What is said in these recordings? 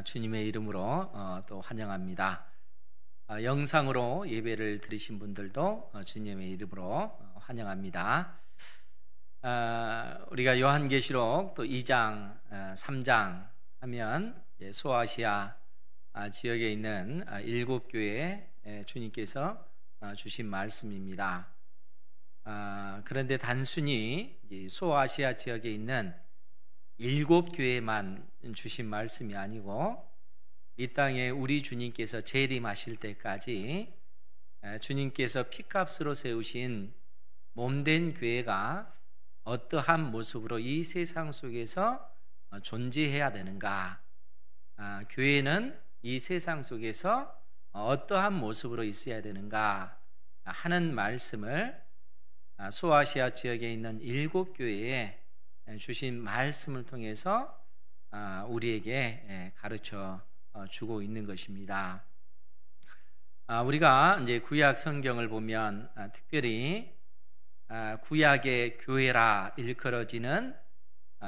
주님의 이름으로 또 환영합니다. 영상으로 예배를 드리신 분들도 주님의 이름으로 환영합니다. 우리가 요한계시록 또 2장, 3장 하면 소아시아 지역에 있는 7교회에 주님께서 주신 말씀입니다. 그런데 단순히 소아시아 지역에 있는 7교회만 주신 말씀이 아니고 이 땅에 우리 주님께서 재림하실 때까지 주님께서 피값으로 세우신 몸된 교회가 어떠한 모습으로 이 세상 속에서 존재해야 되는가, 교회는 이 세상 속에서 어떠한 모습으로 있어야 되는가 하는 말씀을 소아시아 지역에 있는 7교회에 주신 말씀을 통해서 우리에게 가르쳐 주고 있는 것입니다. 우리가 이제 구약 성경을 보면 특별히 구약의 교회라 일컬어지는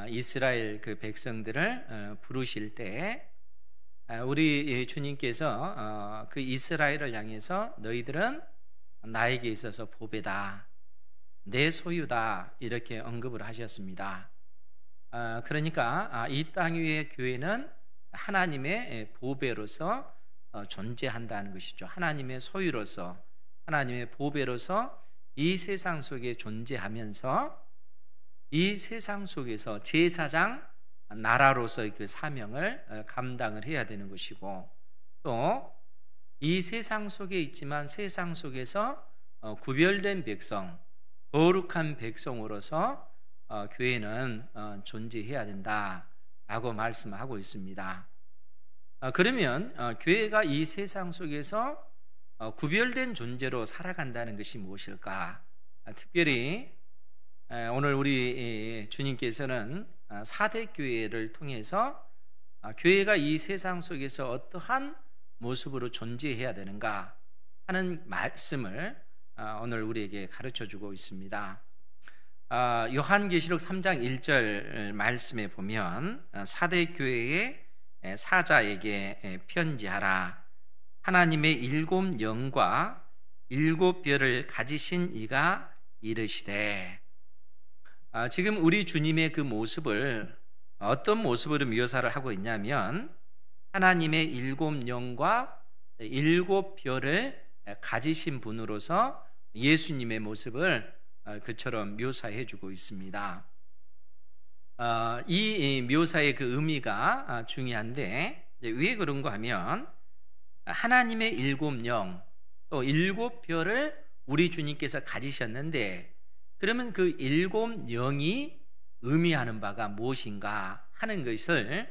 이스라엘 그 백성들을 부르실 때 우리 주님께서 그 이스라엘을 향해서 너희들은 나에게 있어서 보배다, 내 소유다, 이렇게 언급을 하셨습니다. 그러니까 이 땅 위의 교회는 하나님의 보배로서 존재한다는 것이죠. 하나님의 소유로서, 하나님의 보배로서 이 세상 속에 존재하면서 이 세상 속에서 제사장 나라로서의 그 사명을 감당을 해야 되는 것이고, 또 이 세상 속에 있지만 세상 속에서 구별된 백성, 거룩한 백성으로서 교회는 존재해야 된다라고 말씀하고 있습니다. 그러면 교회가 이 세상 속에서 구별된 존재로 살아간다는 것이 무엇일까? 특별히 오늘 우리 주님께서는 4대 교회를 통해서 교회가 이 세상 속에서 어떠한 모습으로 존재해야 되는가 하는 말씀을 오늘 우리에게 가르쳐주고 있습니다. 요한계시록 3장 1절 말씀에 보면 4대 교회의 사자에게 편지하라. 하나님의 7 영과 7 별을 가지신 이가 이르시되, 지금 우리 주님의 그 모습을 어떤 모습으로 묘사를 하고 있냐면 하나님의 7 영과 7 별을 가지신 분으로서 예수님의 모습을 그처럼 묘사해 주고 있습니다. 이 묘사의 그 의미가 중요한데, 왜 그런가 하면 하나님의 7 영, 또 7 별을 우리 주님께서 가지셨는데, 그러면 그 7 영이 의미하는 바가 무엇인가 하는 것을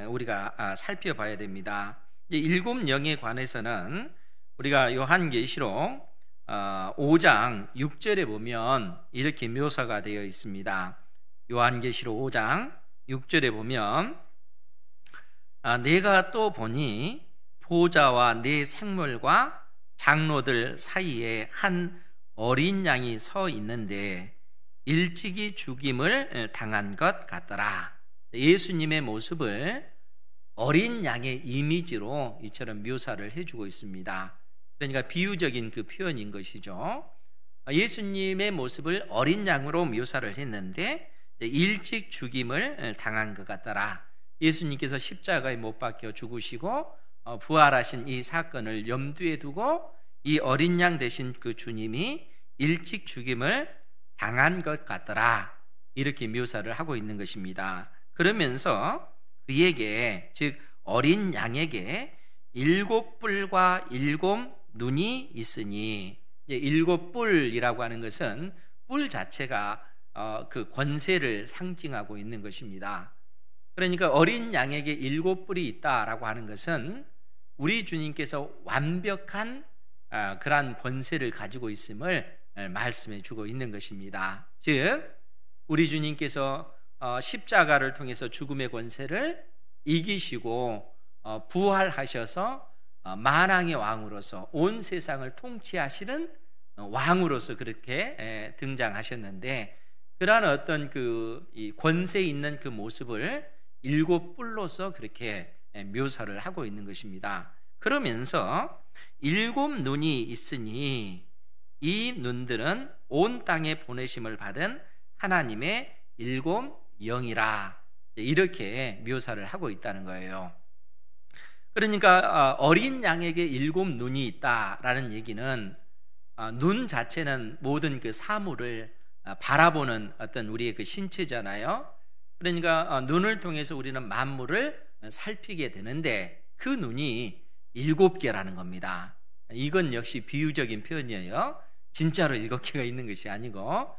우리가 살펴봐야 됩니다. 7 영에 관해서는 우리가 요한계시록 5장 6절에 보면 이렇게 묘사가 되어 있습니다. 요한계시록 5장 6절에 보면 내가 또 보니 보좌와 네 생물과 장로들 사이에 한 어린 양이 서 있는데 일찍이 죽임을 당한 것 같더라. 예수님의 모습을 어린 양의 이미지로 이처럼 묘사를 해주고 있습니다. 그러니까 비유적인 그 표현인 것이죠. 예수님의 모습을 어린 양으로 묘사를 했는데 일찍 죽임을 당한 것 같더라. 예수님께서 십자가에 못 박혀 죽으시고 부활하신 이 사건을 염두에 두고 이 어린 양 되신 그 주님이 일찍 죽임을 당한 것 같더라, 이렇게 묘사를 하고 있는 것입니다. 그러면서 그에게, 즉 어린 양에게 7 뿔과 7 눈이 있으니, 7 뿔이라고 하는 것은 뿔 자체가 그 권세를 상징하고 있는 것입니다. 그러니까 어린 양에게 7 뿔이 있다라고 하는 것은 우리 주님께서 완벽한 그러한 권세를 가지고 있음을 말씀해 주고 있는 것입니다. 즉 우리 주님께서 십자가를 통해서 죽음의 권세를 이기시고 부활하셔서 만왕의 왕으로서 온 세상을 통치하시는 왕으로서 그렇게 등장하셨는데, 그러한 어떤 이 권세 있는 그 모습을 7 뿔로서 그렇게 묘사를 하고 있는 것입니다. 그러면서 7 눈이 있으니 이 눈들은 온 땅에 보내심을 받은 하나님의 7 영이라, 이렇게 묘사를 하고 있다는 거예요. 그러니까 어린 양에게 7 눈이 있다라는 얘기는 눈 자체는 모든 그 사물을 바라보는 어떤 우리의 그 신체잖아요. 그러니까 눈을 통해서 우리는 만물을 살피게 되는데 그 눈이 7개라는 겁니다. 이건 역시 비유적인 표현이에요. 진짜로 7개가 있는 것이 아니고,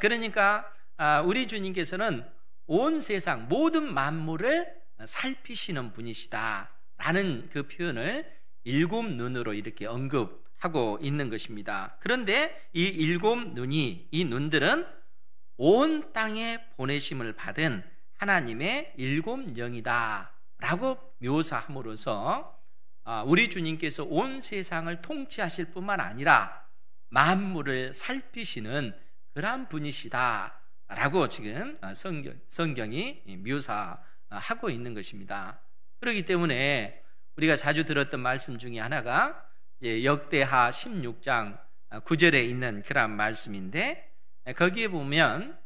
그러니까 우리 주님께서는 온 세상 모든 만물을 살피시는 분이시다 라는 그 표현을 7 눈으로 이렇게 언급하고 있는 것입니다. 그런데 이 7 눈이, 이 눈들은 온 땅에 보내심을 받은 하나님의 7 영이다 라고 묘사함으로써 우리 주님께서 온 세상을 통치하실 뿐만 아니라 만물을 살피시는 그러한 분이시다 라고 지금 성경이 묘사하고 있는 것입니다. 그렇기 때문에 우리가 자주 들었던 말씀 중에 하나가 역대하 16장 9절에 있는 그런 말씀인데, 거기에 보면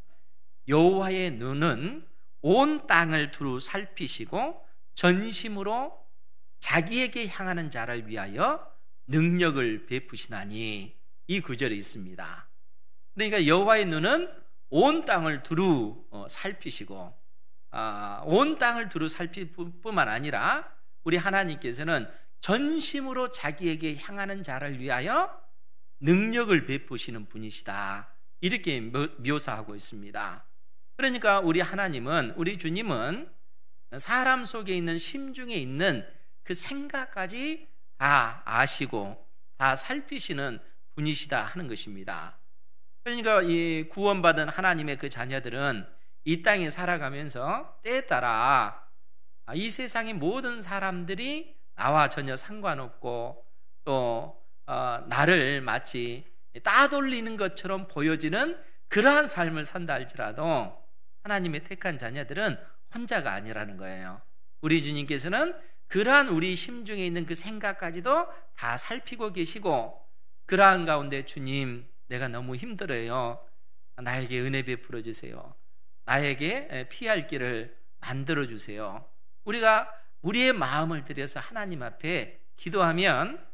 여호와의 눈은 온 땅을 두루 살피시고 전심으로 자기에게 향하는 자를 위하여 능력을 베푸시나니, 이 구절에 있습니다. 그러니까 여호와의 눈은 온 땅을 두루 살피시고, 온 땅을 두루 살필 뿐만 아니라 우리 하나님께서는 전심으로 자기에게 향하는 자를 위하여 능력을 베푸시는 분이시다, 이렇게 묘사하고 있습니다. 그러니까 우리 하나님은, 우리 주님은 사람 속에 있는 심중에 있는 그 생각까지 다 아시고 다 살피시는 분이시다 하는 것입니다. 그러니까 이 구원받은 하나님의 그 자녀들은 이 땅에 살아가면서 때에 따라 이 세상의 모든 사람들이 나와 전혀 상관없고 또 나를 마치 따돌리는 것처럼 보여지는 그러한 삶을 산다 할지라도 하나님의 택한 자녀들은 혼자가 아니라는 거예요. 우리 주님께서는 그러한 우리 심중에 있는 그 생각까지도 다 살피고 계시고, 그러한 가운데 주님, 내가 너무 힘들어요. 나에게 은혜 베풀어 주세요. 나에게 피할 길을 만들어 주세요. 우리가 우리의 마음을 들여서 하나님 앞에 기도하면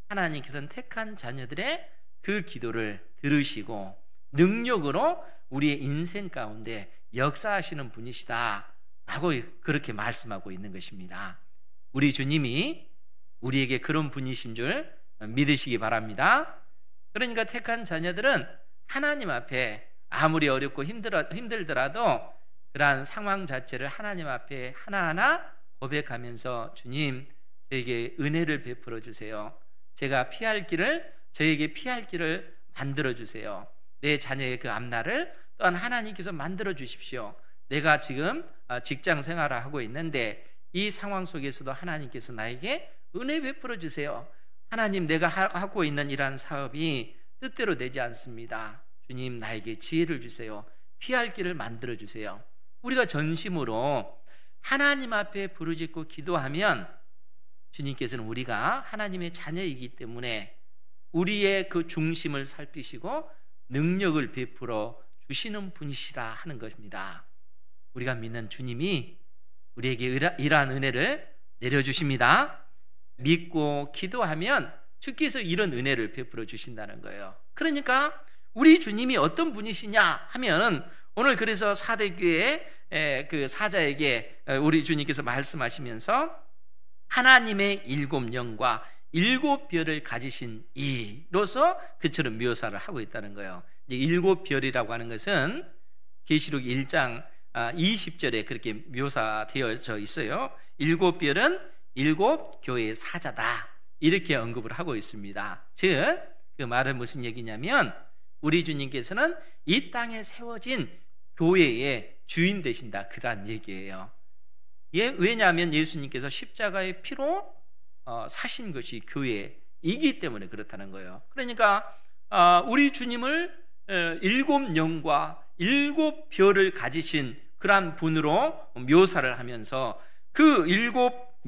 하나님께서는 택한 자녀들의 그 기도를 들으시고 능력으로 우리의 인생 가운데 역사하시는 분이시다 라고 그렇게 말씀하고 있는 것입니다. 우리 주님이 우리에게 그런 분이신 줄 믿으시기 바랍니다. 그러니까 택한 자녀들은 하나님 앞에 아무리 어렵고 힘들더라도 그러한 상황 자체를 하나님 앞에 하나하나 고백하면서, 주님, 저에게 은혜를 베풀어 주세요. 제가 저에게 피할 길을 만들어 주세요. 내 자녀의 그 앞날을 또한 하나님께서 만들어 주십시오. 내가 지금 직장 생활을 하고 있는데 이 상황 속에서도 하나님께서 나에게 은혜 베풀어 주세요. 하나님, 내가 하고 있는 이러한 사업이 뜻대로 되지 않습니다. 주님, 나에게 지혜를 주세요. 피할 길을 만들어 주세요. 우리가 전심으로 하나님 앞에 부르짖고 기도하면 주님께서는 우리가 하나님의 자녀이기 때문에 우리의 그 중심을 살피시고 능력을 베풀어 주시는 분이시라 하는 것입니다. 우리가 믿는 주님이 우리에게 이러한 은혜를 내려주십니다. 믿고 기도하면 주께서 이런 은혜를 베풀어 주신다는 거예요. 그러니까 우리 주님이 어떤 분이시냐 하면, 오늘 그래서 사대교회 그 사자에게 우리 주님께서 말씀하시면서 하나님의 7 영과 7 별을 가지신 이로서 그처럼 묘사를 하고 있다는 거예요. 7 별이라고 하는 것은 계시록 1장 20절에 그렇게 묘사되어져 있어요. 7 별은 7 교회의 사자다, 이렇게 언급을 하고 있습니다. 즉, 그 말은 무슨 얘기냐면 우리 주님께서는 이 땅에 세워진 교회의 주인 되신다, 그런 얘기예요. 왜냐하면 예수님께서 십자가의 피로 사신 것이 교회이기 때문에 그렇다는 거예요. 그러니까 우리 주님을 7 영과 7 별을 가지신 그러한 분으로 묘사를 하면서 그 7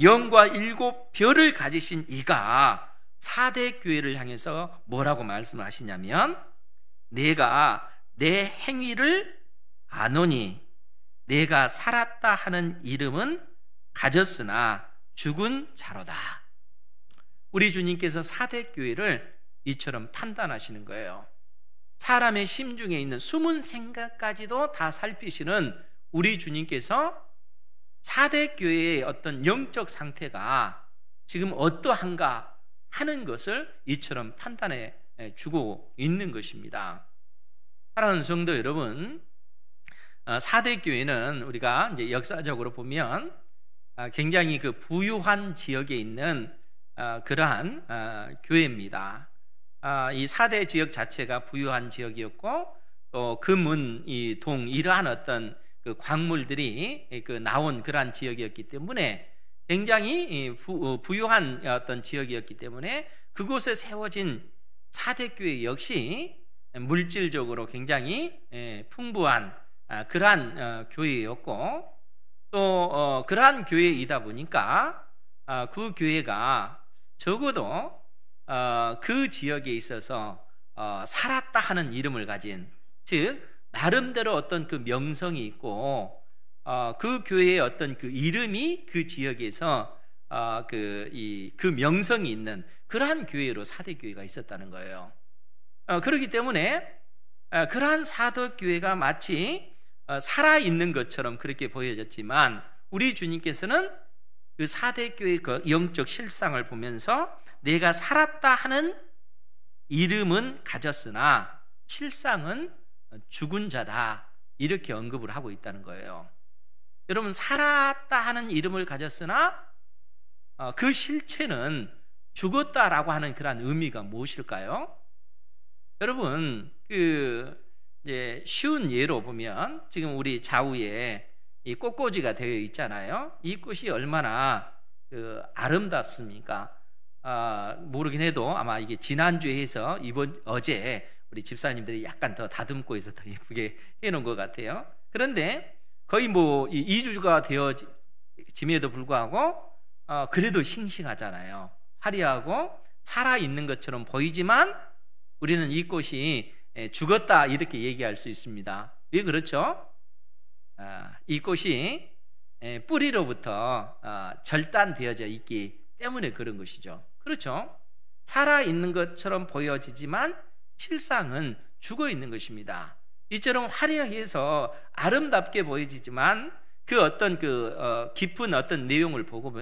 영과 7별을 가지신 이가 4대 교회를 향해서 뭐라고 말씀하시냐면, 내가 내 행위를 아노니 내가 살았다 하는 이름은 가졌으나 죽은 자로다. 우리 주님께서 4대 교회를 이처럼 판단하시는 거예요. 사람의 심중에 있는 숨은 생각까지도 다 살피시는 우리 주님께서 4대 교회의 어떤 영적 상태가 지금 어떠한가 하는 것을 이처럼 판단해 주고 있는 것입니다. 사랑하는 성도 여러분, 4대 교회는 우리가 이제 역사적으로 보면 굉장히 그 부유한 지역에 있는 그러한 교회입니다. 이 4대 지역 자체가 부유한 지역이었고, 또 금은, 이 동, 이러한 어떤 그 광물들이 그 나온 그러한 지역이었기 때문에 굉장히 부유한 어떤 지역이었기 때문에 그곳에 세워진 4대 교회 역시 물질적으로 굉장히 풍부한 그러한 교회였고, 또 그러한 교회이다 보니까 그 교회가 적어도 그 지역에 있어서 살았다 하는 이름을 가진, 즉 나름대로 어떤 그 명성이 있고, 그 교회의 어떤 그 이름이 그 지역에서 그 명성이 있는 그러한 교회로 4대 교회가 있었다는 거예요. 그렇기 때문에 그러한 4대 교회가 마치 살아있는 것처럼 그렇게 보여졌지만, 우리 주님께서는 그 4대 교회의 그 영적 실상을 보면서 내가 살았다 하는 이름은 가졌으나 실상은 죽은 자다, 이렇게 언급을 하고 있다는 거예요. 여러분, 살았다 하는 이름을 가졌으나 그 실체는 죽었다라고 하는 그런 의미가 무엇일까요? 여러분, 이제 쉬운 예로 보면 지금 우리 좌우에 이 꽃꽂이가 되어 있잖아요. 이 꽃이 얼마나 아름답습니까? 모르긴 해도 아마 이게 지난주에 해서 어제 우리 집사님들이 약간 더 다듬고 해서 더 예쁘게 해놓은 것 같아요. 그런데 거의 뭐 2주가 되어짐에도 불구하고 그래도 싱싱하잖아요. 화려하고 살아있는 것처럼 보이지만 우리는 이 꽃이 죽었다, 이렇게 얘기할 수 있습니다. 왜 그렇죠? 이 꽃이 뿌리로부터 절단되어져 있기 때문에 그런 것이죠. 그렇죠? 살아있는 것처럼 보여지지만 실상은 죽어 있는 것입니다. 이처럼 화려해서 아름답게 보여지지만 그 어떤 깊은 어떤 내용을 보고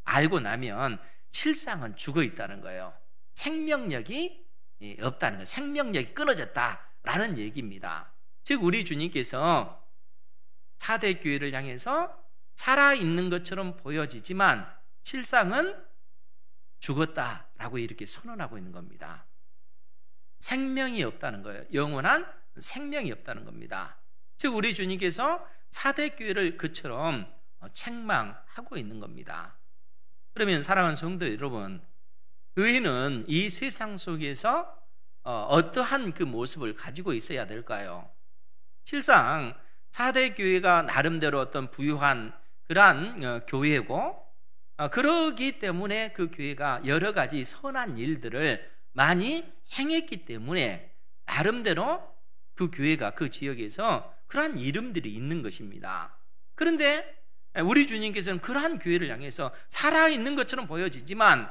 알고 나면 실상은 죽어 있다는 거예요. 생명력이 없다는 거예요. 생명력이 끊어졌다라는 얘기입니다. 즉 우리 주님께서 4대 교회를 향해서 살아있는 것처럼 보여지지만 실상은 죽었다라고 이렇게 선언하고 있는 겁니다. 생명이 없다는 거예요. 영원한 생명이 없다는 겁니다. 즉 우리 주님께서 4대 교회를 그처럼 책망하고 있는 겁니다. 그러면 사랑하는 성도 여러분, 의인은 이 세상 속에서 어떠한 그 모습을 가지고 있어야 될까요? 실상 4대 교회가 나름대로 어떤 부유한 그러한 교회고, 그러기 때문에 그 교회가 여러 가지 선한 일들을 많이 행했기 때문에 나름대로 그 교회가 그 지역에서 그러한 이름들이 있는 것입니다. 그런데 우리 주님께서는 그러한 교회를 향해서 살아있는 것처럼 보여지지만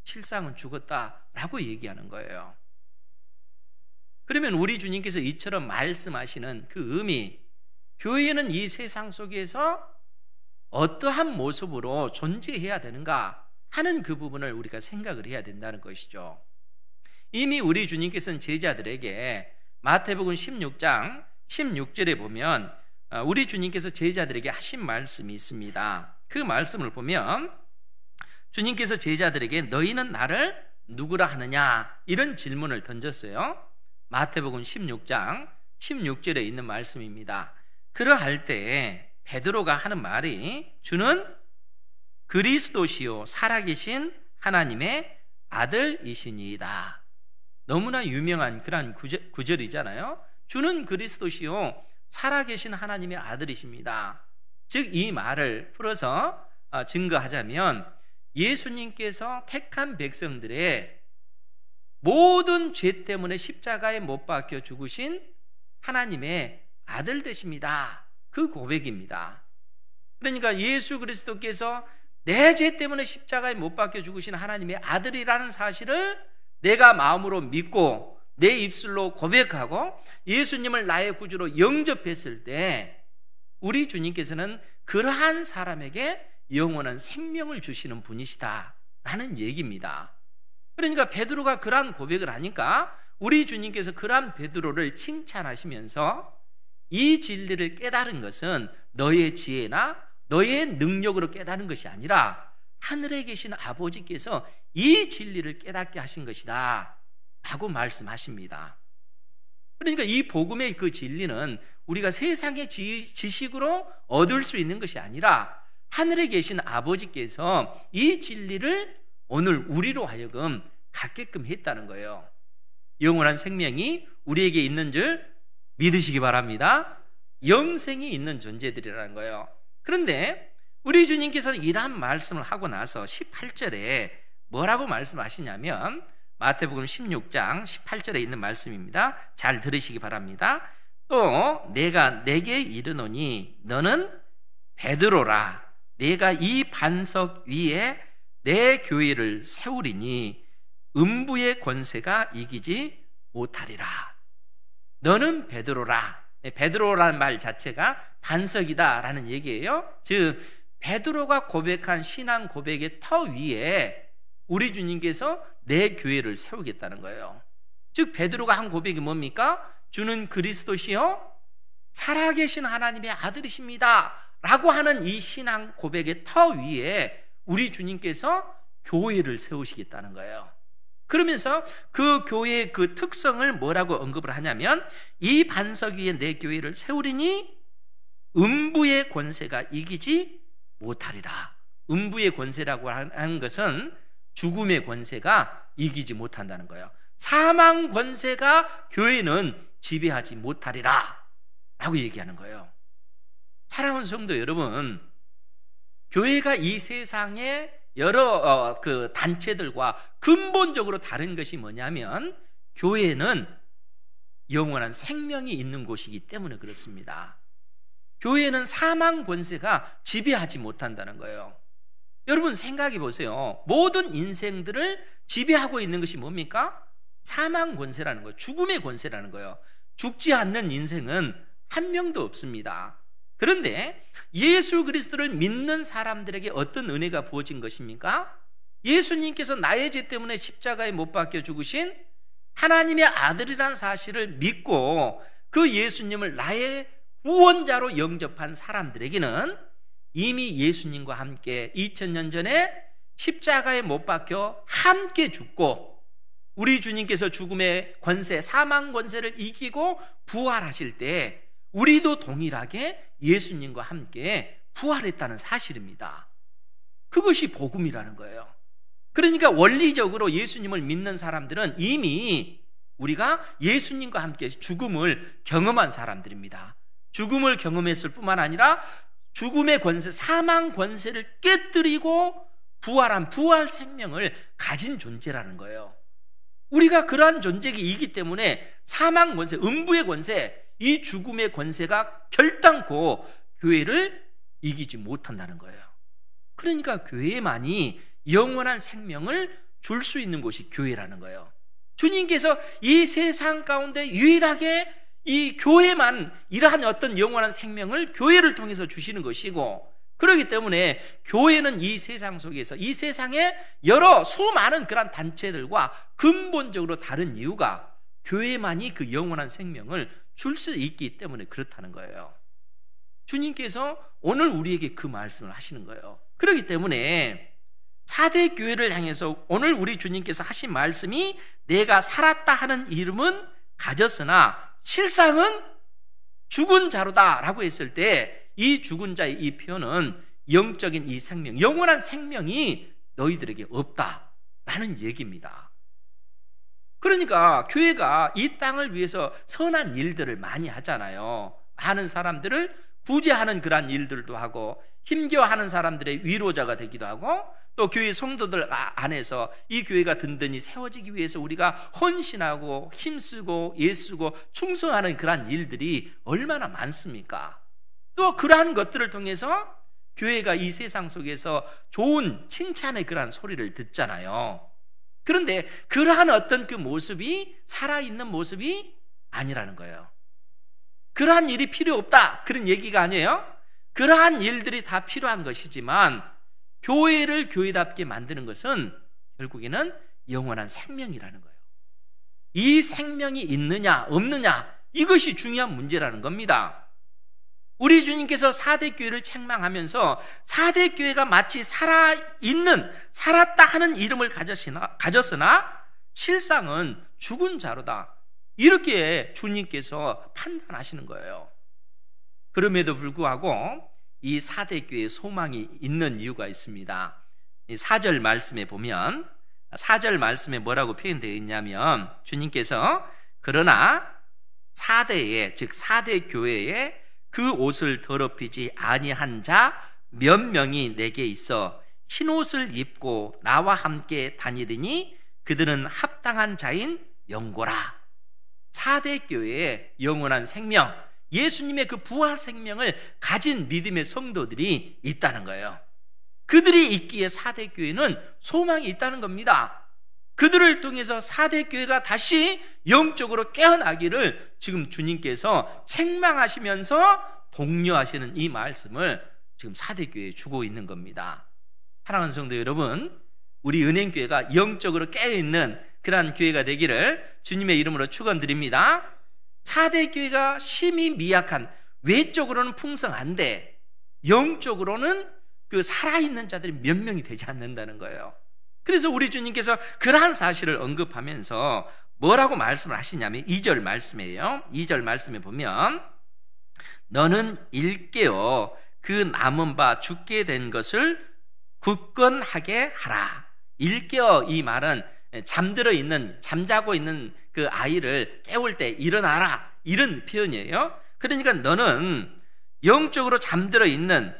실상은 죽었다라고 얘기하는 거예요. 그러면 우리 주님께서 이처럼 말씀하시는 그 의미, 교회는 이 세상 속에서 어떠한 모습으로 존재해야 되는가 하는 그 부분을 우리가 생각을 해야 된다는 것이죠. 이미 우리 주님께서는 제자들에게 마태복음 16장 16절에 보면 우리 주님께서 제자들에게 하신 말씀이 있습니다. 그 말씀을 보면 주님께서 제자들에게 너희는 나를 누구라 하느냐, 이런 질문을 던졌어요. 마태복음 16장 16절에 있는 말씀입니다. 그러할 때 베드로가 하는 말이 주는 그리스도시요 살아계신 하나님의 아들이시니이다. 너무나 유명한 그런 구절이잖아요. 주는 그리스도시요 살아계신 하나님의 아들이십니다. 즉 이 말을 풀어서 증거하자면 예수님께서 택한 백성들의 모든 죄 때문에 십자가에 못 박혀 죽으신 하나님의 아들 되십니다. 그 고백입니다. 그러니까 예수 그리스도께서 내 죄 때문에 십자가에 못 박혀 죽으신 하나님의 아들이라는 사실을 내가 마음으로 믿고 내 입술로 고백하고 예수님을 나의 구주로 영접했을 때 우리 주님께서는 그러한 사람에게 영원한 생명을 주시는 분이시다라는 얘기입니다. 그러니까 베드로가 그러한 고백을 하니까 우리 주님께서 그러한 베드로를 칭찬하시면서 이 진리를 깨달은 것은 너의 지혜나 너의 능력으로 깨달은 것이 아니라 하늘에 계신 아버지께서 이 진리를 깨닫게 하신 것이다 라고 말씀하십니다. 그러니까 이 복음의 그 진리는 우리가 세상의 지식으로 얻을 수 있는 것이 아니라 하늘에 계신 아버지께서 이 진리를 오늘 우리로 하여금 갖게끔 했다는 거예요. 영원한 생명이 우리에게 있는 줄 믿으시기 바랍니다. 영생이 있는 존재들이라는 거예요. 그런데 우리 주님께서는 이러한 말씀을 하고 나서 18절에 뭐라고 말씀하시냐면 마태복음 16장 18절에 있는 말씀입니다. 잘 들으시기 바랍니다. 또 내가 내게 이르노니 너는 베드로라. 내가 이 반석 위에 내 교회를 세우리니 음부의 권세가 이기지 못하리라. 너는 베드로라. 베드로라는 말 자체가 반석이다라는 얘기예요. 즉 베드로가 고백한 신앙 고백의 터 위에 우리 주님께서 내 교회를 세우겠다는 거예요. 즉 베드로가 한 고백이 뭡니까? 주는 그리스도시요 살아계신 하나님의 아들이십니다 라고 하는 이 신앙 고백의 터 위에 우리 주님께서 교회를 세우시겠다는 거예요. 그러면서 그 교회의 그 특성을 뭐라고 언급을 하냐면 이 반석 위에 내 교회를 세우리니 음부의 권세가 이기지 못하리라. 음부의 권세라고 하는 것은 죽음의 권세가 이기지 못한다는 거예요. 사망 권세가 교회는 지배하지 못하리라 라고 얘기하는 거예요. 사랑하는 성도 여러분, 교회가 이 세상에 여러 그 단체들과 근본적으로 다른 것이 뭐냐면 교회는 영원한 생명이 있는 곳이기 때문에 그렇습니다. 교회는 사망 권세가 지배하지 못한다는 거예요. 여러분 생각해 보세요. 모든 인생들을 지배하고 있는 것이 뭡니까? 사망 권세라는 거예요. 죽음의 권세라는 거예요. 죽지 않는 인생은 한 명도 없습니다. 그런데 예수 그리스도를 믿는 사람들에게 어떤 은혜가 부어진 것입니까? 예수님께서 나의 죄 때문에 십자가에 못 박혀 죽으신 하나님의 아들이라는 사실을 믿고 그 예수님을 나의 구원자로 영접한 사람들에게는 이미 예수님과 함께 2000년 전에 십자가에 못 박혀 함께 죽고 우리 주님께서 죽음의 권세, 사망 권세를 이기고 부활하실 때 우리도 동일하게 예수님과 함께 부활했다는 사실입니다. 그것이 복음이라는 거예요. 그러니까 원리적으로 예수님을 믿는 사람들은 이미 우리가 예수님과 함께 죽음을 경험한 사람들입니다. 죽음을 경험했을 뿐만 아니라 죽음의 권세, 사망 권세를 깨뜨리고 부활한 부활 생명을 가진 존재라는 거예요. 우리가 그러한 존재이기 때문에 사망 권세, 음부의 권세, 이 죽음의 권세가 결단코 교회를 이기지 못한다는 거예요. 그러니까 교회만이 영원한 생명을 줄 수 있는 곳이 교회라는 거예요. 주님께서 이 세상 가운데 유일하게 이 교회만 이러한 어떤 영원한 생명을 교회를 통해서 주시는 것이고, 그렇기 때문에 교회는 이 세상 속에서 이 세상에 여러 수많은 그런 단체들과 근본적으로 다른 이유가 교회만이 그 영원한 생명을 줄 수 있기 때문에 그렇다는 거예요. 주님께서 오늘 우리에게 그 말씀을 하시는 거예요. 그렇기 때문에 4대 교회를 향해서 오늘 우리 주님께서 하신 말씀이 내가 살았다 하는 이름은 가졌으나 실상은 죽은 자로다 라고 했을 때 이 죽은 자의 이 표현은 영적인 이 생명, 영원한 생명이 너희들에게 없다라는 얘기입니다. 그러니까 교회가 이 땅을 위해서 선한 일들을 많이 하잖아요. 많은 사람들을 구제하는 그러한 일들도 하고, 힘겨워하는 사람들의 위로자가 되기도 하고, 또 교회 성도들 안에서 이 교회가 든든히 세워지기 위해서 우리가 헌신하고 힘쓰고 애쓰고 충성하는 그러한 일들이 얼마나 많습니까? 또 그러한 것들을 통해서 교회가 이 세상 속에서 좋은 칭찬의 그러한 소리를 듣잖아요. 그런데 그러한 어떤 그 모습이 살아있는 모습이 아니라는 거예요. 그러한 일이 필요 없다, 그런 얘기가 아니에요. 그러한 일들이 다 필요한 것이지만 교회를 교회답게 만드는 것은 결국에는 영원한 생명이라는 거예요. 이 생명이 있느냐 없느냐, 이것이 중요한 문제라는 겁니다. 우리 주님께서 4대 교회를 책망하면서 4대 교회가 마치 살았다 하는 이름을 가졌으나 실상은 죽은 자로다, 이렇게 주님께서 판단하시는 거예요. 그럼에도 불구하고 이 4대 교회에 소망이 있는 이유가 있습니다. 이 4절 말씀에 보면, 4절 말씀에 뭐라고 표현되어 있냐면, 주님께서 그러나 4대에, 즉 4대 교회에 그 옷을 더럽히지 아니한 자 몇 명이 내게 있어 흰옷을 입고 나와 함께 다니더니 그들은 합당한 자인 영고라. 4대 교회의 영원한 생명, 예수님의 그 부활 생명을 가진 믿음의 성도들이 있다는 거예요. 그들이 있기에 4대 교회는 소망이 있다는 겁니다. 그들을 통해서 4대 교회가 다시 영적으로 깨어나기를 지금 주님께서 책망하시면서 독려하시는 이 말씀을 지금 4대 교회에 주고 있는 겁니다. 사랑하는 성도 여러분, 우리 은행교회가 영적으로 깨어있는 그러한 교회가 되기를 주님의 이름으로 축원드립니다. 4대 교회가 심히 미약한, 외적으로는 풍성한데 영적으로는 그 살아있는 자들이 몇 명이 되지 않는다는 거예요. 그래서 우리 주님께서 그러한 사실을 언급하면서 뭐라고 말씀을 하시냐면 2절 말씀이에요. 2절 말씀에 보면 너는 일깨어 그 남은 바 죽게 된 것을 굳건하게 하라. 일깨어, 이 말은 잠자고 있는 그 아이를 깨울 때 일어나라, 이런 표현이에요. 그러니까 너는 영적으로 잠들어 있는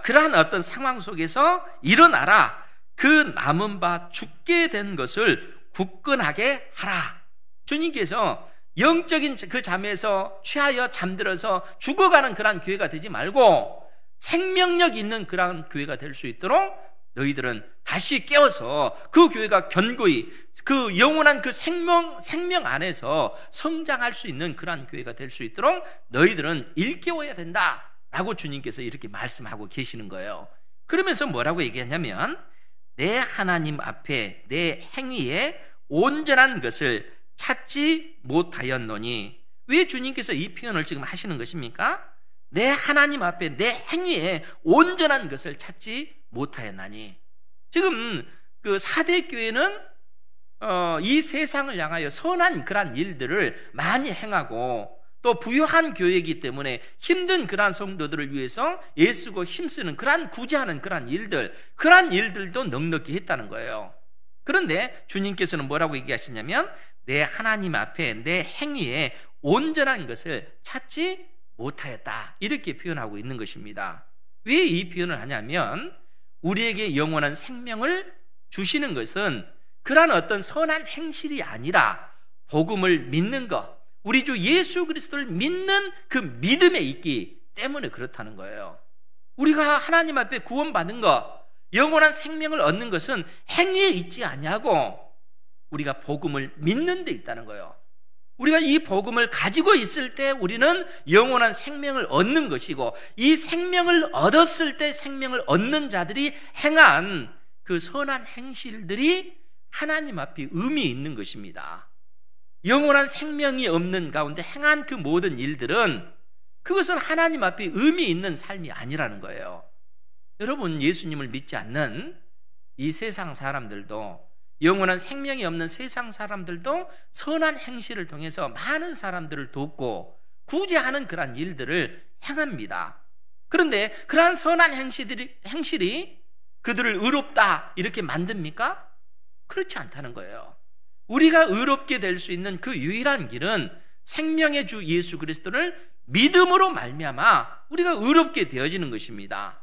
그러한 어떤 상황 속에서 일어나라. 그 남은 바 죽게 된 것을 굳건하게 하라. 주님께서 영적인 그 잠에서 취하여 잠들어서 죽어가는 그러한 교회가 되지 말고 생명력 있는 그러한 교회가 될 수 있도록 너희들은 다시 깨어서 그 교회가 견고히 그 영원한 그 생명 안에서 성장할 수 있는 그러한 교회가 될 수 있도록 너희들은 일깨워야 된다 라고 주님께서 이렇게 말씀하고 계시는 거예요. 그러면서 뭐라고 얘기하냐면 내 하나님 앞에 내 행위에 온전한 것을 찾지 못하였노니. 왜 주님께서 이 표현을 지금 하시는 것입니까? 내 하나님 앞에 내 행위에 온전한 것을 찾지 못하였나니. 지금 그 4대 교회는 이 세상을 향하여 선한 그러한 일들을 많이 행하고 또 부유한 교회이기 때문에 힘든 그러한 성도들을 위해서 애쓰고 힘쓰는 그러한 구제하는 그러한 일들도 넉넉히 했다는 거예요. 그런데 주님께서는 뭐라고 얘기하시냐면 내 하나님 앞에 내 행위에 온전한 것을 찾지 못하였다, 이렇게 표현하고 있는 것입니다. 왜 이 표현을 하냐면 우리에게 영원한 생명을 주시는 것은 그러한 어떤 선한 행실이 아니라 복음을 믿는 것, 우리 주 예수 그리스도를 믿는 그 믿음에 있기 때문에 그렇다는 거예요. 우리가 하나님 앞에 구원받은 것, 영원한 생명을 얻는 것은 행위에 있지 아니하고 우리가 복음을 믿는 데 있다는 거예요. 우리가 이 복음을 가지고 있을 때 우리는 영원한 생명을 얻는 것이고, 이 생명을 얻었을 때 생명을 얻는 자들이 행한 그 선한 행실들이 하나님 앞에 의미 있는 것입니다. 영원한 생명이 없는 가운데 행한 그 모든 일들은 그것은 하나님 앞에 의미 있는 삶이 아니라는 거예요. 여러분, 예수님을 믿지 않는 이 세상 사람들도, 영원한 생명이 없는 세상 사람들도 선한 행실을 통해서 많은 사람들을 돕고 구제하는 그러한 일들을 행합니다. 그런데 그러한 선한 행실이 그들을 의롭다 이렇게 만듭니까? 그렇지 않다는 거예요. 우리가 의롭게 될 수 있는 그 유일한 길은 생명의 주 예수 그리스도를 믿음으로 말미암아 우리가 의롭게 되어지는 것입니다.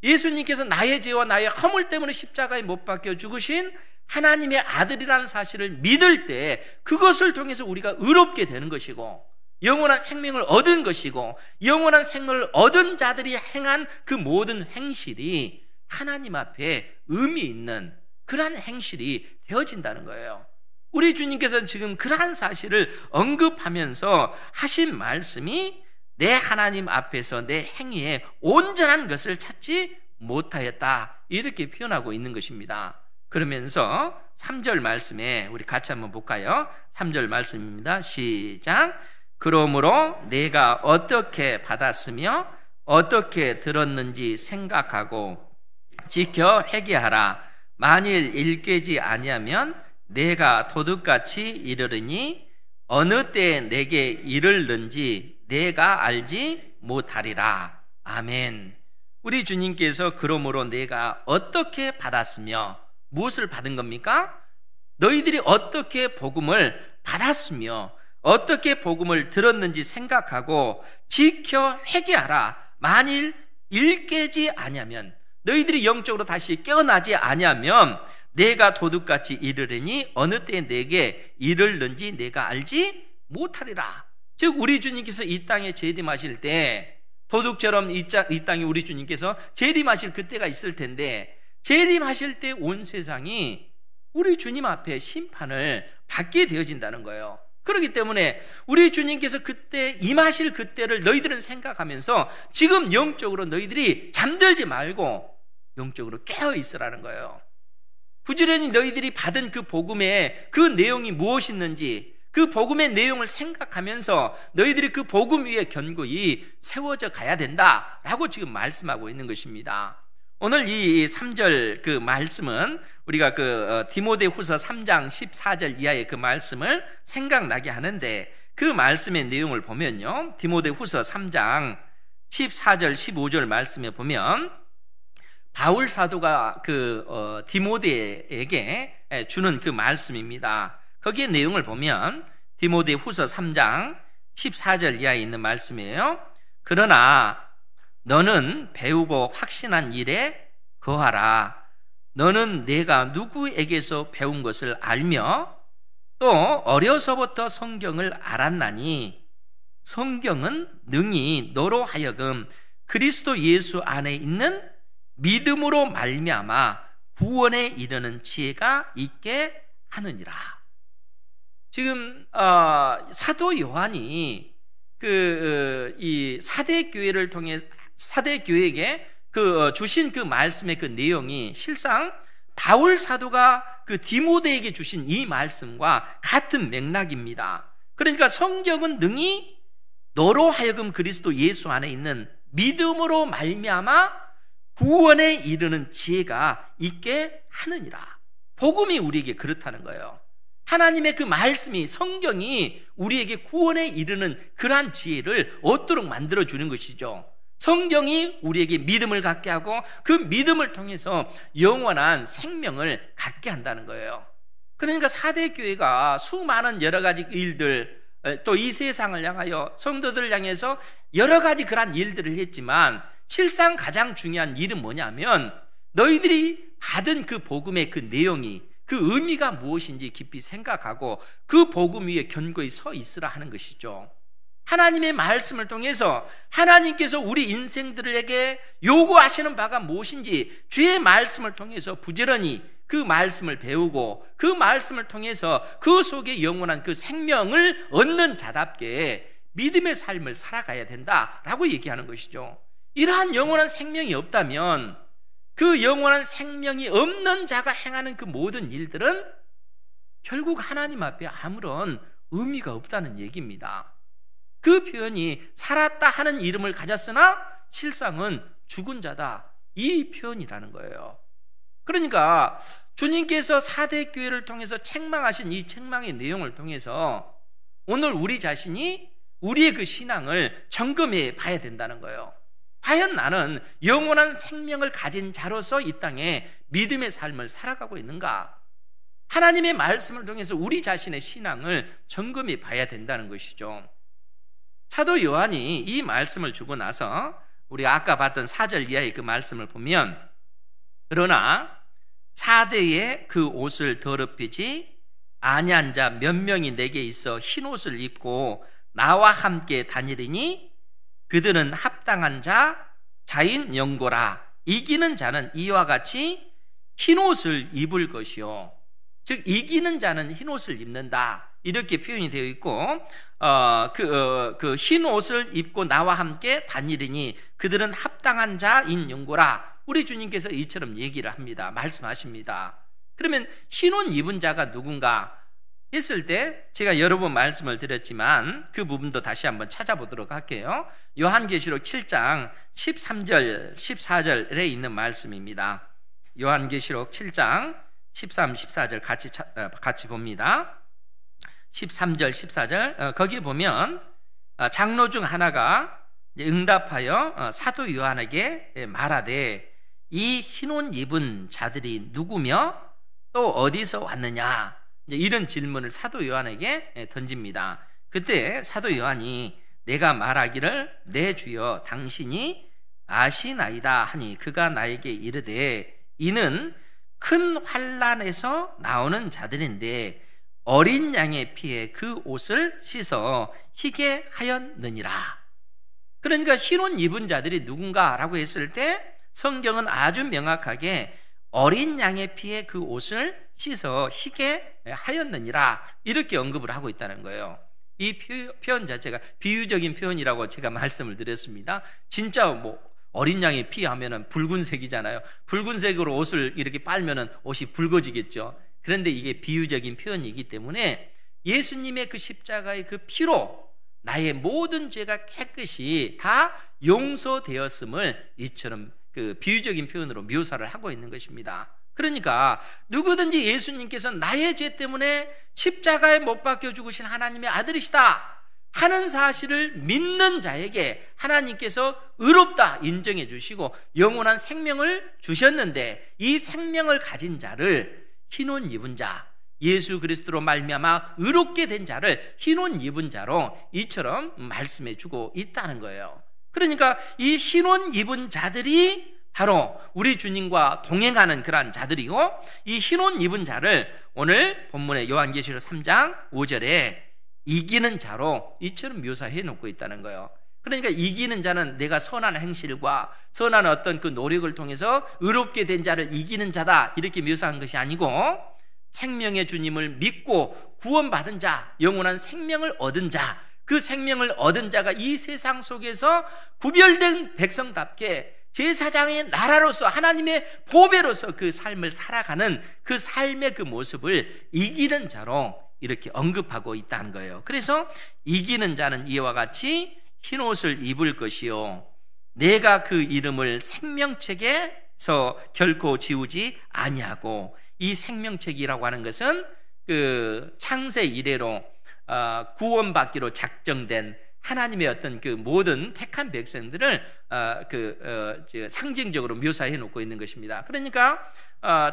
예수님께서 나의 죄와 나의 허물 때문에 십자가에 못 박혀 죽으신 하나님의 아들이라는 사실을 믿을 때 그것을 통해서 우리가 의롭게 되는 것이고 영원한 생명을 얻은 것이고 영원한 생명을 얻은 자들이 행한 그 모든 행실이 하나님 앞에 의미 있는 그러한 행실이 되어진다는 거예요. 우리 주님께서는 지금 그러한 사실을 언급하면서 하신 말씀이 내 하나님 앞에서 내 행위에 온전한 것을 찾지 못하였다, 이렇게 표현하고 있는 것입니다. 그러면서 3절 말씀에 우리 같이 한번 볼까요? 3절 말씀입니다. 시작. 그러므로 내가 어떻게 받았으며 어떻게 들었는지 생각하고 지켜 회개하라. 만일 일깨지 아니하면 내가 도둑같이 이르르니 어느 때 내게 이르는지 내가 알지 못하리라. 아멘. 우리 주님께서 그러므로 내가 어떻게 받았으며, 무엇을 받은 겁니까? 너희들이 어떻게 복음을 받았으며 어떻게 복음을 들었는지 생각하고 지켜 회개하라. 만일 일깨지 아니하면, 너희들이 영적으로 다시 깨어나지 아니하면 내가 도둑같이 이르르니 어느 때 내게 이르는지 내가 알지 못하리라. 즉 우리 주님께서 이 땅에 재림하실 때 도둑처럼 이 땅에 우리 주님께서 재림하실 그때가 있을 텐데, 재림하실 때 온 세상이 우리 주님 앞에 심판을 받게 되어진다는 거예요. 그렇기 때문에 우리 주님께서 그때 임하실 그때를 너희들은 생각하면서 지금 영적으로 너희들이 잠들지 말고 영적으로 깨어 있으라는 거예요. 부지런히 너희들이 받은 그 복음의 그 내용이 무엇이었는지 그 복음의 내용을 생각하면서 너희들이 그 복음 위에 견고히 세워져 가야 된다라고 지금 말씀하고 있는 것입니다. 오늘 이 3절 그 말씀은 우리가 디모데후서 3장 14절 이하의 그 말씀을 생각나게 하는데, 그 말씀의 내용을 보면요, 디모데후서 3장 14절 15절 말씀에 보면 바울 사도가 디모데에게 주는 그 말씀입니다. 거기에 내용을 보면 디모데후서 3장 14절 이하에 있는 말씀이에요. 그러나 너는 배우고 확신한 일에 거하라. 너는 내가 누구에게서 배운 것을 알며 또 어려서부터 성경을 알았나니 성경은 능히 너로 하여금 그리스도 예수 안에 있는 믿음으로 말미암아 구원에 이르는 지혜가 있게 하느니라. 지금 사도 요한이 이 사대 교회를 통해 사대 교회에게 주신 그 말씀의 그 내용이 실상 바울 사도가 디모데에게 주신 이 말씀과 같은 맥락입니다. 그러니까 성경은 능히 너로 하여금 그리스도 예수 안에 있는 믿음으로 말미암아 구원에 이르는 지혜가 있게 하느니라. 복음이 우리에게 그렇다는 거예요. 하나님의 그 말씀이, 성경이 우리에게 구원에 이르는 그러한 지혜를 얻도록 만들어주는 것이죠. 성경이 우리에게 믿음을 갖게 하고 그 믿음을 통해서 영원한 생명을 갖게 한다는 거예요. 그러니까 사대교회가 수많은 여러 가지 일들, 또 이 세상을 향하여 성도들을 향해서 여러 가지 그러한 일들을 했지만 실상 가장 중요한 일은 뭐냐면 너희들이 받은 그 복음의 그 내용이, 그 의미가 무엇인지 깊이 생각하고 그 복음 위에 견고히 서 있으라 하는 것이죠. 하나님의 말씀을 통해서 하나님께서 우리 인생들에게 요구하시는 바가 무엇인지 주의 말씀을 통해서 부지런히 그 말씀을 배우고 그 말씀을 통해서 그 속에 영원한 그 생명을 얻는 자답게 믿음의 삶을 살아가야 된다라고 얘기하는 것이죠. 이러한 영원한 생명이 없다면 그 영원한 생명이 없는 자가 행하는 그 모든 일들은 결국 하나님 앞에 아무런 의미가 없다는 얘기입니다. 그 표현이 살았다 하는 이름을 가졌으나 실상은 죽은 자다, 이 표현이라는 거예요. 그러니까 주님께서 사대교회를 통해서 책망하신 이 책망의 내용을 통해서 오늘 우리 자신이 우리의 그 신앙을 점검해 봐야 된다는 거예요. 과연 나는 영원한 생명을 가진 자로서 이 땅에 믿음의 삶을 살아가고 있는가? 하나님의 말씀을 통해서 우리 자신의 신앙을 점검해 봐야 된다는 것이죠. 사도 요한이 이 말씀을 주고 나서 우리가 아까 봤던 4절 이하의 그 말씀을 보면, 그러나 4대에 그 옷을 더럽히지 아니한 자 몇 명이 내게 있어 흰 옷을 입고 나와 함께 다니리니 그들은 합당한 자인 영고라. 이기는 자는 이와 같이 흰 옷을 입을 것이요. 즉 이기는 자는 흰 옷을 입는다, 이렇게 표현이 되어 있고, 그 흰 옷을 입고 나와 함께 다니리니 그들은 합당한 자인 영고라. 우리 주님께서 이처럼 얘기를 합니다. 말씀하십니다. 그러면 흰 옷 입은 자가 누군가 했을 때 제가 여러 번 말씀을 드렸지만 그 부분도 다시 한번 찾아보도록 할게요. 요한계시록 7장 13절 14절에 있는 말씀입니다. 요한계시록 7장 13, 14절 같이 봅니다. 13절 14절 거기 보면 장로 중 하나가 응답하여 사도 요한에게 말하되 이 흰 옷 입은 자들이 누구며 또 어디서 왔느냐, 이런 질문을 사도 요한에게 던집니다. 그때 사도 요한이 내가 말하기를 내 주여 당신이 아시나이다 하니 그가 나에게 이르되 이는 큰 환난에서 나오는 자들인데 어린 양의 피에 그 옷을 씻어 희게 하였느니라. 그러니까 흰 옷 입은 자들이 누군가라고 했을 때 성경은 아주 명확하게 어린 양의 피에 그 옷을 씻어 희게 하였느니라, 이렇게 언급을 하고 있다는 거예요. 이 표현 자체가 비유적인 표현이라고 제가 말씀을 드렸습니다. 진짜 뭐 어린 양의 피 하면은 붉은색이잖아요. 붉은색으로 옷을 이렇게 빨면은 옷이 붉어지겠죠. 그런데 이게 비유적인 표현이기 때문에 예수님의 그 십자가의 그 피로 나의 모든 죄가 깨끗이 다 용서되었음을 이처럼 그 비유적인 표현으로 묘사를 하고 있는 것입니다. 그러니까 누구든지 예수님께서 나의 죄 때문에 십자가에 못 박혀 죽으신 하나님의 아들이시다 하는 사실을 믿는 자에게 하나님께서 의롭다 인정해 주시고 영원한 생명을 주셨는데, 이 생명을 가진 자를 흰 옷 입은 자, 예수 그리스도로 말미암아 의롭게 된 자를 흰 옷 입은 자로 이처럼 말씀해 주고 있다는 거예요. 그러니까 이 흰 옷 입은 자들이 바로 우리 주님과 동행하는 그러한 자들이고, 이 흰 옷 입은 자를 오늘 본문의 요한계시록 3장 5절에 이기는 자로 이처럼 묘사해 놓고 있다는 거예요. 그러니까 이기는 자는 내가 선한 행실과 선한 어떤 그 노력을 통해서 의롭게 된 자를 이기는 자다, 이렇게 묘사한 것이 아니고 생명의 주님을 믿고 구원받은 자, 영원한 생명을 얻은 자, 그 생명을 얻은 자가 이 세상 속에서 구별된 백성답게 제사장의 나라로서 하나님의 보배로서 그 삶을 살아가는 그 삶의 그 모습을 이기는 자로 이렇게 언급하고 있다는 거예요. 그래서 이기는 자는 이와 같이 흰 옷을 입을 것이요 내가 그 이름을 생명책에서 결코 지우지 아니하고, 이 생명책이라고 하는 것은 그 창세 이래로 구원받기로 작정된 하나님의 어떤 그 모든 택한 백성들을 상징적으로 묘사해 놓고 있는 것입니다. 그러니까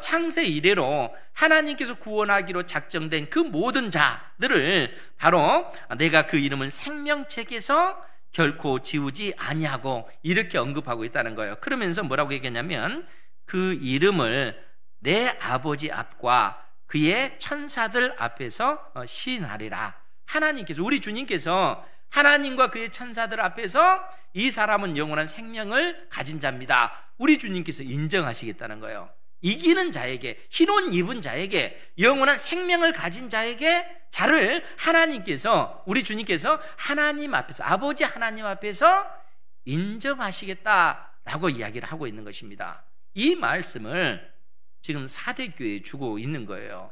창세 이래로 하나님께서 구원하기로 작정된 그 모든 자들을 바로 내가 그 이름을 생명책에서 결코 지우지 아니하고 이렇게 언급하고 있다는 거예요. 그러면서 뭐라고 얘기했냐면 그 이름을 내 아버지 앞과 그의 천사들 앞에서 시인하리라. 하나님께서, 우리 주님께서 하나님과 그의 천사들 앞에서 이 사람은 영원한 생명을 가진 자입니다, 우리 주님께서 인정하시겠다는 거예요. 이기는 자에게, 흰 옷 입은 자에게, 영원한 생명을 가진 자를 하나님께서, 우리 주님께서 하나님 앞에서, 아버지 하나님 앞에서 인정하시겠다라고 이야기를 하고 있는 것입니다. 이 말씀을 지금 사대교회에 주고 있는 거예요.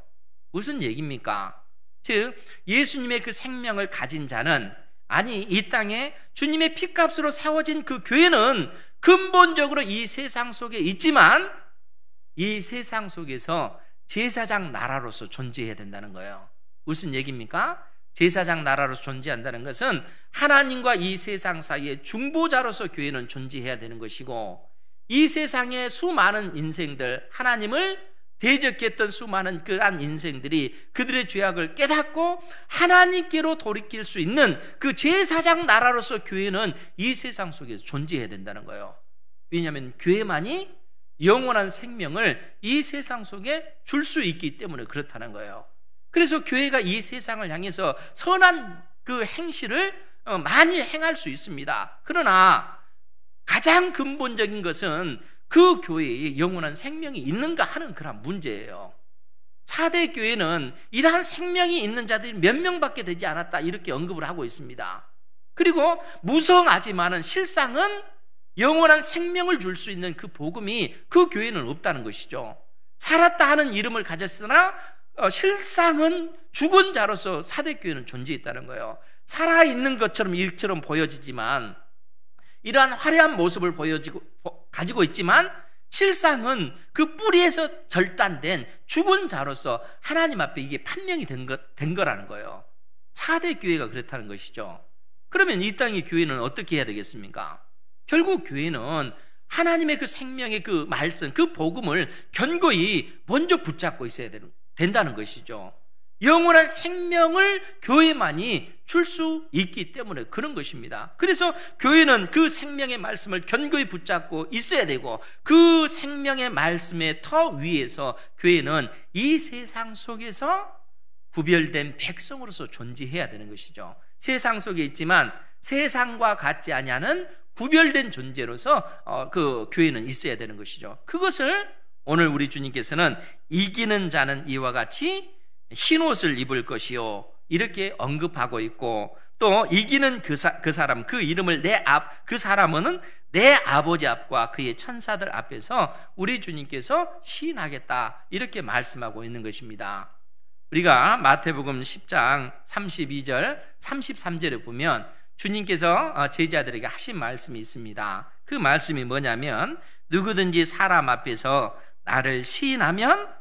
무슨 얘기입니까? 즉 예수님의 그 생명을 가진 자는, 아니 이 땅에 주님의 피값으로 세워진 그 교회는 근본적으로 이 세상 속에 있지만 이 세상 속에서 제사장 나라로서 존재해야 된다는 거예요. 무슨 얘기입니까? 제사장 나라로서 존재한다는 것은 하나님과 이 세상 사이의 중보자로서 교회는 존재해야 되는 것이고, 이 세상의 수많은 인생들, 하나님을 대적했던 수많은 그러한 인생들이 그들의 죄악을 깨닫고 하나님께로 돌이킬 수 있는 그 제사장 나라로서 교회는 이 세상 속에서 존재해야 된다는 거예요. 왜냐하면 교회만이 영원한 생명을 이 세상 속에 줄 수 있기 때문에 그렇다는 거예요. 그래서 교회가 이 세상을 향해서 선한 그 행실을 많이 행할 수 있습니다. 그러나 가장 근본적인 것은 그 교회에 영원한 생명이 있는가 하는 그런 문제예요. 4대 교회는 이러한 생명이 있는 자들이 몇 명밖에 되지 않았다 이렇게 언급을 하고 있습니다. 그리고 무성하지만은 실상은 영원한 생명을 줄 수 있는 그 복음이 그 교회는 없다는 것이죠. 살았다 하는 이름을 가졌으나 실상은 죽은 자로서 4대 교회는 존재했다는 거예요. 살아있는 것처럼 일처럼 보여지지만 이러한 화려한 모습을 가지고 있지만 실상은 그 뿌리에서 절단된 죽은 자로서 하나님 앞에 이게 판명이 된 거라는 거예요. 4대 교회가 그렇다는 것이죠. 그러면 이 땅의 교회는 어떻게 해야 되겠습니까? 결국 교회는 하나님의 그 생명의 그 말씀, 그 복음을 견고히 먼저 붙잡고 있어야 된다는 것이죠. 영원한 생명을 교회만이 줄 수 있기 때문에 그런 것입니다. 그래서 교회는 그 생명의 말씀을 견고히 붙잡고 있어야 되고 그 생명의 말씀의 터 위에서 교회는 이 세상 속에서 구별된 백성으로서 존재해야 되는 것이죠. 세상 속에 있지만 세상과 같지 아니하는 구별된 존재로서 그 교회는 있어야 되는 것이죠. 그것을 오늘 우리 주님께서는 이기는 자는 이와 같이 흰옷을 입을 것이요 이렇게 언급하고 있고, 또 이기는 그 사람, 그 이름을 그 사람은 내 아버지 앞과 그의 천사들 앞에서 우리 주님께서 시인하겠다 이렇게 말씀하고 있는 것입니다. 우리가 마태복음 10장 32절 33절에 보면 주님께서 제자들에게 하신 말씀이 있습니다. 그 말씀이 뭐냐면 누구든지 사람 앞에서 나를 시인하면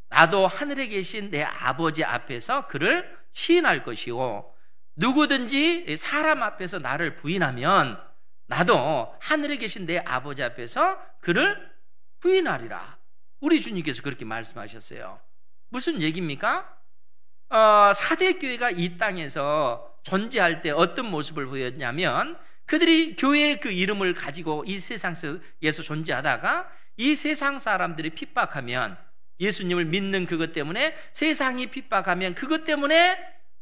나도 하늘에 계신 내 아버지 앞에서 그를 시인할 것이고, 누구든지 사람 앞에서 나를 부인하면 나도 하늘에 계신 내 아버지 앞에서 그를 부인하리라. 우리 주님께서 그렇게 말씀하셨어요. 무슨 얘기입니까? 4대 교회가 이 땅에서 존재할 때 어떤 모습을 보였냐면 그들이 교회의 그 이름을 가지고 이 세상에서 존재하다가 이 세상 사람들이 핍박하면, 예수님을 믿는 그것 때문에 세상이 핍박하면 그것 때문에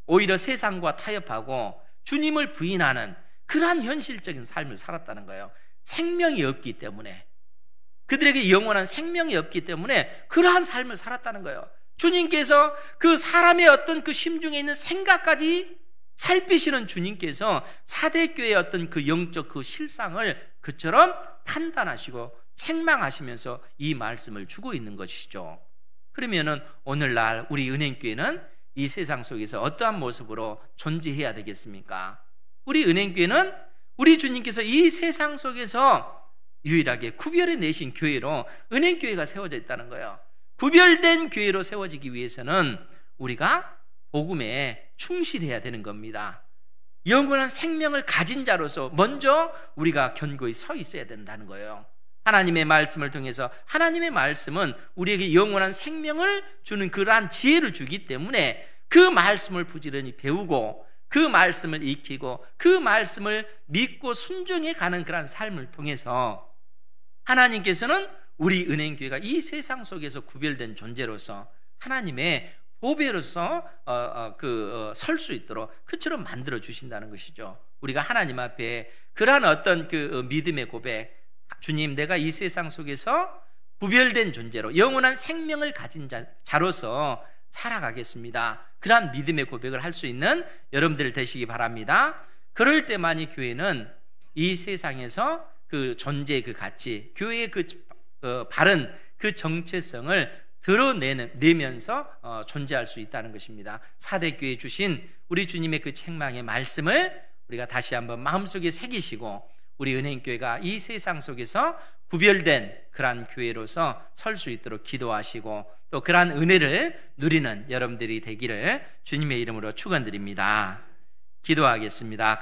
오히려 세상과 타협하고 주님을 부인하는 그러한 현실적인 삶을 살았다는 거예요. 생명이 없기 때문에, 그들에게 영원한 생명이 없기 때문에 그러한 삶을 살았다는 거예요. 주님께서 그 사람의 어떤 그 심중에 있는 생각까지 살피시는 주님께서 4대 교회의 어떤 그 영적 그 실상을 그처럼 판단하시고 책망하시면서 이 말씀을 주고 있는 것이죠. 그러면은 오늘날 우리 은행교회는 이 세상 속에서 어떠한 모습으로 존재해야 되겠습니까? 우리 은행교회는 우리 주님께서 이 세상 속에서 유일하게 구별해 내신 교회로 은행교회가 세워져 있다는 거예요. 구별된 교회로 세워지기 위해서는 우리가 복음에 충실해야 되는 겁니다. 영원한 생명을 가진 자로서 먼저 우리가 견고히 서 있어야 된다는 거예요. 하나님의 말씀을 통해서, 하나님의 말씀은 우리에게 영원한 생명을 주는 그러한 지혜를 주기 때문에 그 말씀을 부지런히 배우고 그 말씀을 익히고 그 말씀을 믿고 순종해 가는 그러한 삶을 통해서 하나님께서는 우리 은행교회가 이 세상 속에서 구별된 존재로서 하나님의 보배로서 설 수 있도록 그처럼 만들어 주신다는 것이죠. 우리가 하나님 앞에 그러한 어떤 그 믿음의 고백, 주님, 내가 이 세상 속에서 구별된 존재로 영원한 생명을 가진 자로서 살아가겠습니다. 그러한 믿음의 고백을 할 수 있는 여러분들 되시기 바랍니다. 그럴 때만이 교회는 이 세상에서 그 존재의 그 가치, 교회의 그 바른 그 정체성을 드러내면서 존재할 수 있다는 것입니다. 4대 교회에 주신 우리 주님의 그 책망의 말씀을 우리가 다시 한번 마음속에 새기시고 우리 은행교회가 이 세상 속에서 구별된 그러한 교회로서 설 수 있도록 기도하시고 또 그러한 은혜를 누리는 여러분들이 되기를 주님의 이름으로 축원드립니다. 기도하겠습니다.